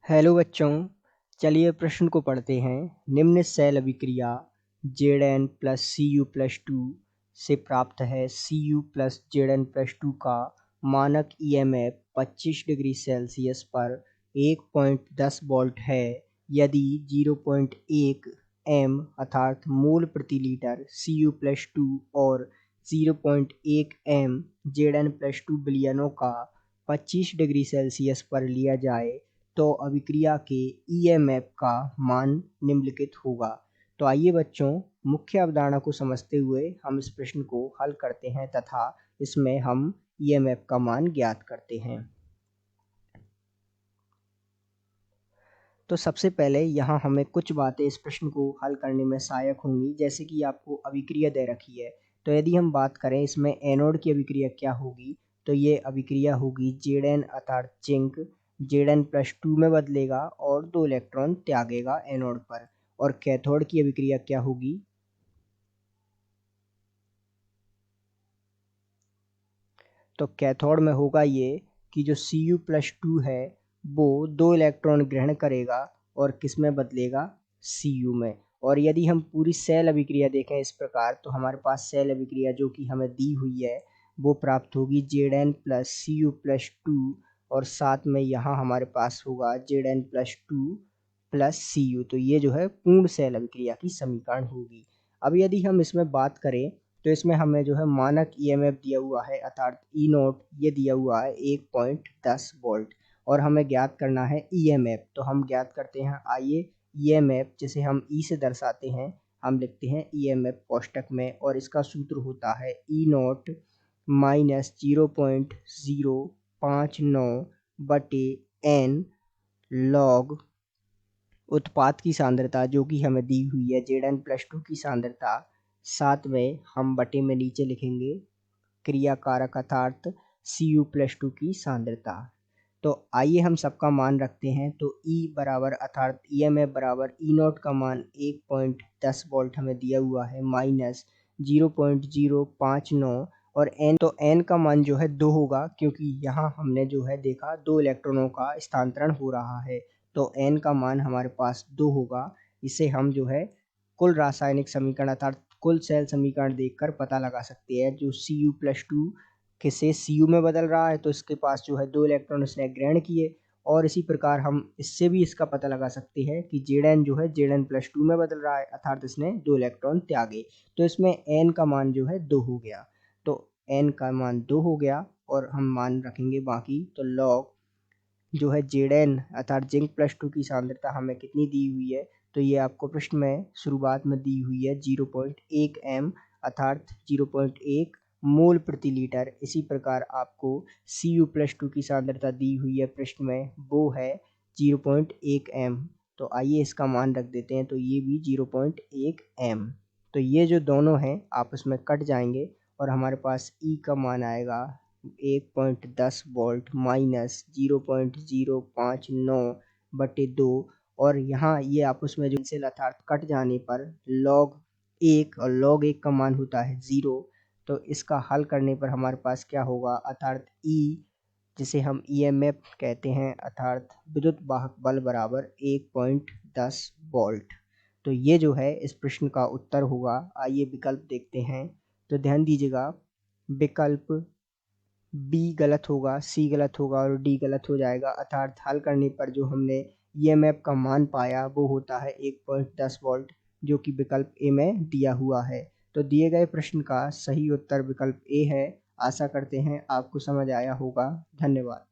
Hello बच्चों, चलिए प्रश्न को पढ़ते हैं। निम्न सेल अभिक्रिया Zn प्लस Cu प्लस 2 से प्राप्त है Cu प्लस Zn प्लस 2 का मानक EMF 25 डिग्री सेल्सियस पर 1.10 वोल्ट है यदि 0.1 m अर्थात मोल प्रति लीटर Cu प्लस 2 और 0.1 m Zn प्लस 2 विलयनों का 25 डिग्री सेल्सियस पर लिया जाए तो अभिक्रिया के EMF का मान निम्नलिखित होगा। तो आइए बच्चों, मुख्य अवधारणा को समझते हुए हम इस प्रश्न को हल करते हैं तथा इसमें हम EMF का मान ज्ञात करते हैं। तो सबसे पहले यहाँ हमें कुछ बातें इस प्रश्न को हल करने में सहायक होंगी, जैसे कि आपको अभिक्रिया दे रखी है। तो यदि हम बात करें इसमें एनोड की अभिक्रिया क्या होगी, तो ये अभिक्रिया होगी Zn अर्थात जिंक Zn प्लस 2 में बदलेगा और 2 इलेक्ट्रॉन त्यागेगा एनोड पर। और कैथोड की अभिक्रिया क्या होगी, तो कैथोड में होगा ये कि जो Cu प्लस 2 है वो 2 इलेक्ट्रॉन ग्रहण करेगा और किस में बदलेगा, Cu में। और यदि हम पूरी सेल अभिक्रिया देखें इस प्रकार, तो हमारे पास सेल अभिक्रिया जो कि हमें दी हुई है वो प्राप्त होगी Zn प्लस Cu प्लस 2 और साथ में यहाँ हमारे पास होगा Zn प्लस 2 प्लस Cu। तो ये जो है पूर्ण सेल अभिक्रिया की समीकरण होगी। अब यदि हम इसमें बात करें तो इसमें हमें जो है मानक EMF दिया हुआ है अर्थात E नोट ये दिया हुआ है 1.10 वोल्ट और हमें ज्ञात करना है EMF। तो हम ज्ञात करते हैं, आइए EMF जिसे हम E से दर्शाते हैं हम लिखते हैं EMF कोष्टक में, और इसका सूत्र होता है E नोट माइनस 0.059 बटे n लॉग उत्पाद की सांद्रता जो कि हमें दी हुई है Zn प्लस 2 की सांद्रता, साथ में हम बटे में नीचे लिखेंगे क्रिया कारक अर्थात Cu प्लस 2 की सांद्रता। तो आइए हम सबका मान रखते हैं। तो E बराबर अर्थात EMF बराबर E नोट का मान 1.10 वोल्ट हमें दिया हुआ है माइनस 0.059 और n, तो n का मान जो है 2 होगा क्योंकि यहाँ हमने जो है देखा 2 इलेक्ट्रॉनों का स्थानांतरण हो रहा है। तो n का मान हमारे पास 2 होगा। इसे हम जो है कुल रासायनिक समीकरण अर्थात कुल सेल समीकरण देखकर पता लगा सकते हैं। जो Cu प्लस 2 किसे Cu में बदल रहा है तो इसके पास जो है 2 इलेक्ट्रॉन इसने ग्रहण किए, और इसी प्रकार हम इससे भी इसका पता लगा सकते हैं कि Zn जो है Zn प्लस 2 में बदल रहा है अर्थात इसने 2 इलेक्ट्रॉन त्यागे। तो इसमें n का मान जो है 2 हो गया। तो n का मान 2 हो गया और हम मान रखेंगे बाकी। तो लॉग जो है Zn अर्थात जिंक प्लस 2 की सांद्रता हमें कितनी दी हुई है, तो ये आपको प्रश्न में शुरुआत में दी हुई है 0.1 m अर्थात 0.1 मोल प्रति लीटर। इसी प्रकार आपको Cu प्लस 2 की सांद्रता दी हुई है प्रश्न में, वो है 0.1 m। तो आइए इसका मान रख देते हैं, तो ये भी 0.1 m। तो ये जो दोनों हैं आपस में कट जाएंगे और हमारे पास E का मान आएगा 1.10 वोल्ट माइनस 0.059 बटे 2, और यहाँ ये आपस में जो से अर्थात कट जाने पर log 1 और log 1 का मान होता है 0। तो इसका हल करने पर हमारे पास क्या होगा अर्थात E जिसे हम EMF कहते हैं अर्थात विद्युत वाहक बल बराबर 1.10 वोल्ट। तो ये जो है इस प्रश्न का उत्तर होगा। आइए विकल्प देखते हैं। तो ध्यान दीजिएगा, विकल्प बी गलत होगा, सी गलत होगा और डी गलत हो जाएगा। अर्थात हल करने पर जो हमने EMF का मान पाया वो होता है 1.10 वोल्ट, जो कि विकल्प ए में दिया हुआ है। तो दिए गए प्रश्न का सही उत्तर विकल्प ए है। आशा करते हैं आपको समझ आया होगा। धन्यवाद।